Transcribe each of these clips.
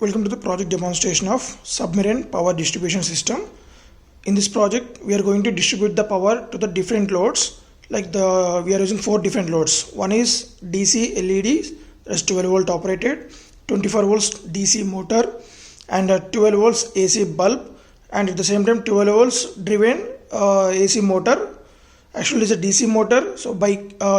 Welcome to the project demonstration of submarine power distribution system. In this project, we are going to distribute the power to the different loads. We are using 4 different loads. One is DC LED, that's 12 volt operated, 24 volts DC motor, and a 12 volts AC bulb, and at the same time 12 volts driven AC motor. Actually, it's a DC motor. So by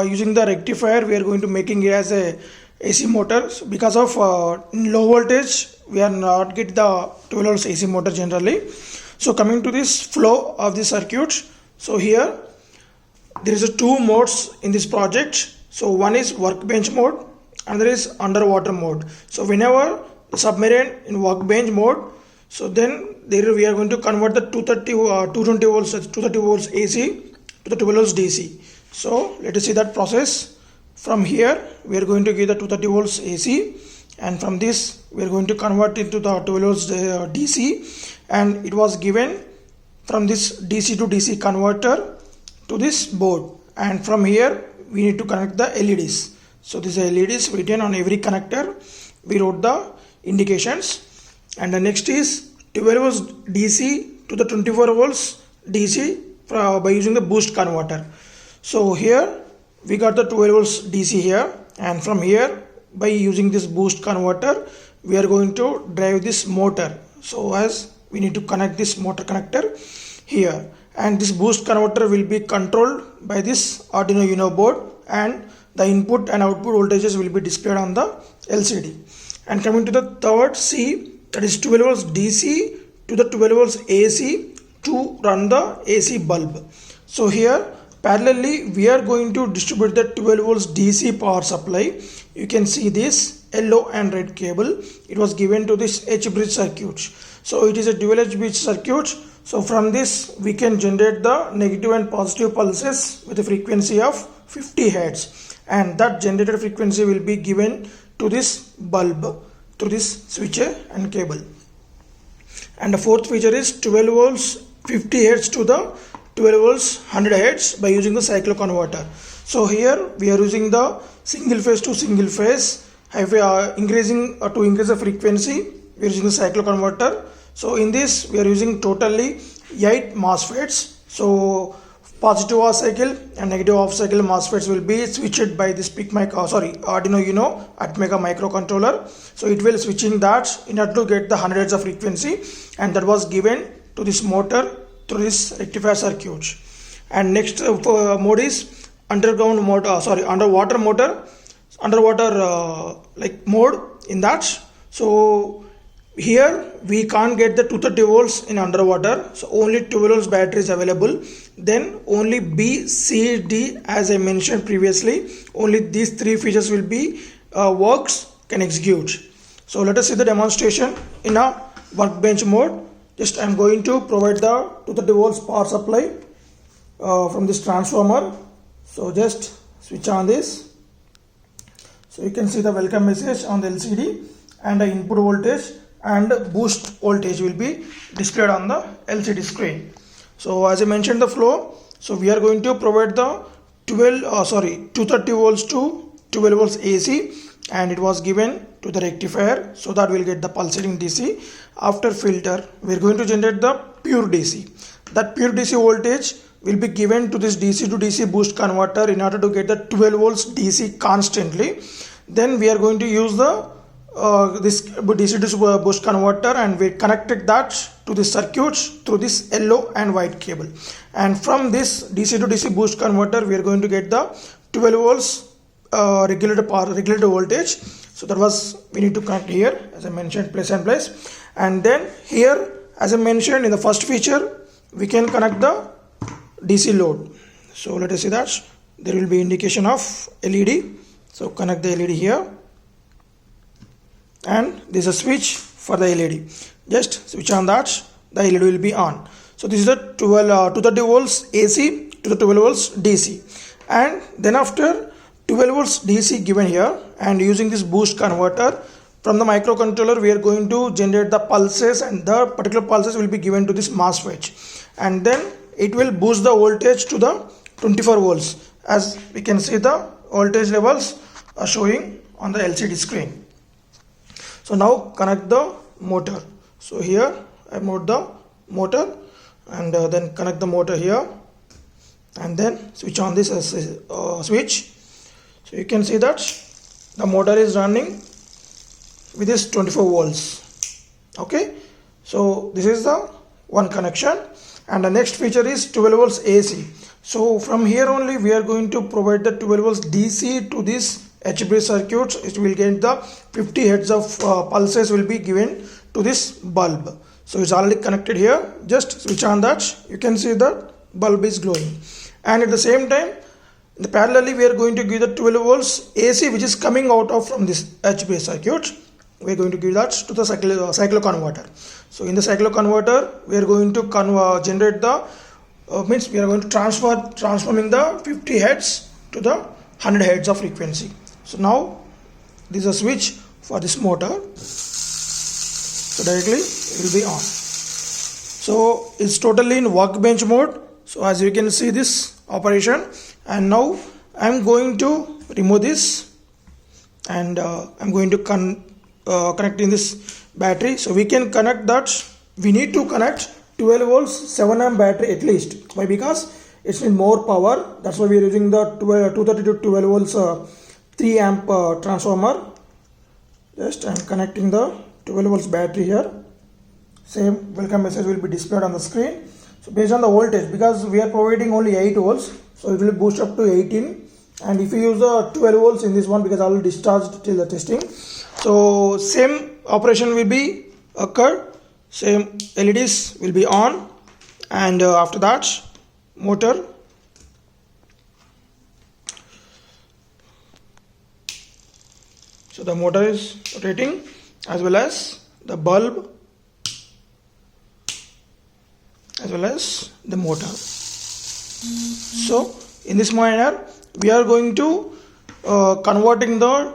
using the rectifier, we are going to making it as a AC motor. So because of low voltage, we are not get the 12 volts AC motor generally. So coming to this flow of the circuit, so here there is a 2 modes in this project. So one is workbench mode, another is underwater mode. So whenever the submarine in workbench mode, so then there we are going to convert the 220 volts AC to the 12 volts DC. So let us see that process. From here we are going to give the 230 volts AC, and from this we are going to convert it to the 12 volts DC, and it was given from this DC to DC converter to this board, and from here we need to connect the LEDs. So this LEDs written on every connector, we wrote the indications. And the next is 12 volts DC to the 24 volts DC by using the boost converter. So here we got the 12 volts DC here, and from here by using this boost converter we are going to drive this motor. So as we need to connect this motor connector here, and this boost converter will be controlled by this Arduino Uno board, and the input and output voltages will be displayed on the LCD. And coming to the third C, that is 12 volts DC to the 12 volts AC to run the AC bulb. So here parallelly we are going to distribute the 12 volts DC power supply. You can see this yellow and red cable. It was given to this H bridge circuit. So it is a dual H bridge circuit. So from this we can generate the negative and positive pulses with a frequency of 50 Hz, and that generated frequency will be given to this bulb through this switcher and cable. And the fourth feature is 12 volts 50 Hz to the 12 volts 100 Hz by using the cycloconverter. So here we are using the single phase to single phase, increasing to increase the frequency we are using the cycloconverter. So in this we are using totally 8 MOSFETs. So positive half cycle and negative half cycle MOSFETs will be switched by this Arduino Uno Atmega microcontroller. So it will switching that in order to get the 100 Hz of frequency, and that was given to this motor through this rectifier circuit. And next mode is underwater mode in that. So here we can't get the 230 volts in underwater, so only 12 volts battery is available. Then only B, C, D, as I mentioned previously, only these 3 features will be can execute. So let us see the demonstration in a workbench mode. Just I am going to provide the 230 volts power supply from this transformer. So just switch on this. So you can see the welcome message on the LCD, and the input voltage and boost voltage will be displayed on the LCD screen. So as I mentioned the flow, so we are going to provide the 230 volts to 12 volts AC, and it was given to the rectifier, so that we'll get the pulsating DC. After filter we are going to generate the pure DC. That pure DC voltage will be given to this DC to DC boost converter in order to get the 12 volts DC constantly. Then we are going to use the this DC to boost converter, and we connected that to the circuit through this yellow and white cable. And from this DC to DC boost converter we are going to get the 12 volts regulated voltage. So that was we need to connect here, as I mentioned, place and place. And then here, as I mentioned in the first feature, we can connect the DC load. So let us see that there will be indication of LED. So connect the LED here, and this is a switch for the LED. Just switch on that, the LED will be on. So this is the 230 volts AC to the 12 volts DC. And then after 12 volts DC given here, and using this boost converter from the microcontroller we are going to generate the pulses, and the particular pulses will be given to this MOSFET, and then it will boost the voltage to the 24 volts. As we can see, the voltage levels are showing on the LCD screen. So now connect the motor. So here I mount the motor, and then connect the motor here, and then switch on this switch. So you can see that the motor is running with this 24 volts. Okay, so this is the one connection, and the next feature is 12 volts AC. So from here only we are going to provide the 12 volts DC to this HB circuit. It will get the 50 hertz of pulses will be given to this bulb. So it's already connected here. Just switch on that. You can see the bulb is glowing, and at the same time, parallelly we are going to give the 12 volts AC which is coming out of from this HB circuit. We are going to give that to the cyclo converter. So in the cyclo converter we are going to generate the means we are going to transforming the 50 hertz to the 100 hertz of frequency. So now this is a switch for this motor. So directly it will be on. So it's totally in workbench mode. So as you can see this operation, and now I'm going to remove this, and I'm going to connect in this battery. So we can connect that. We need to connect 12 volts 7 amp battery at least. Why? Because it's in more power. That's why we are using the 230 to 12 volts 3 amp transformer. Just I'm connecting the 12 volts battery here. Same welcome message will be displayed on the screen. So based on the voltage, because we are providing only 8 volts, so it will boost up to 18. And if you use the 12 volts in this one, because I will discharged till the testing, so same operation will be occurred. Same LEDs will be on, and after that motor. So the motor is rotating, as well as the bulb, as well as the motor. So in this manner we are going to converting the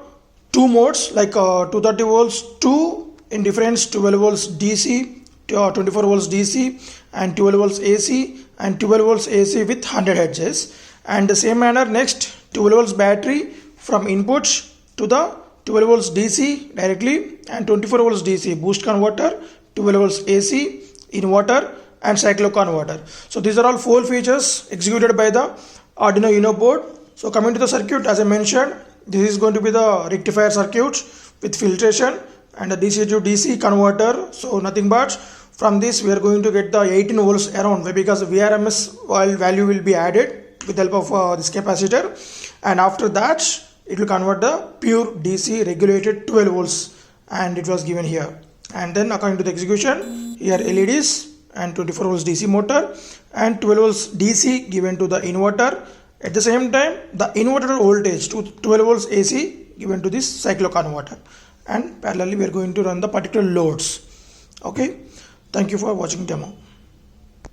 two modes, like 230 volts to in difference 12 volts DC, 24 volts DC, and 12 volts AC, and 12 volts AC with 100 hertz. And the same manner next 12 volts battery from input to the 12 volts DC directly, and 24 volts DC boost converter, 12 volts AC inverter, and cyclo converter. So these are all 4 features executed by the Arduino Uno board. So coming to the circuit, as I mentioned, this is going to be the rectifier circuit with filtration and the DC to DC converter. So nothing but from this we are going to get the 18 volts around, because VRMS value will be added with the help of this capacitor, and after that it will convert the pure DC regulated 12 volts, and it was given here. And then according to the execution, here LEDs and 24 volts DC motor and 12 volts DC given to the inverter. At the same time, the inverter voltage to 12 volts AC given to this cyclo converter, and parallelly we are going to run the particular loads. Okay, thank you for watching demo.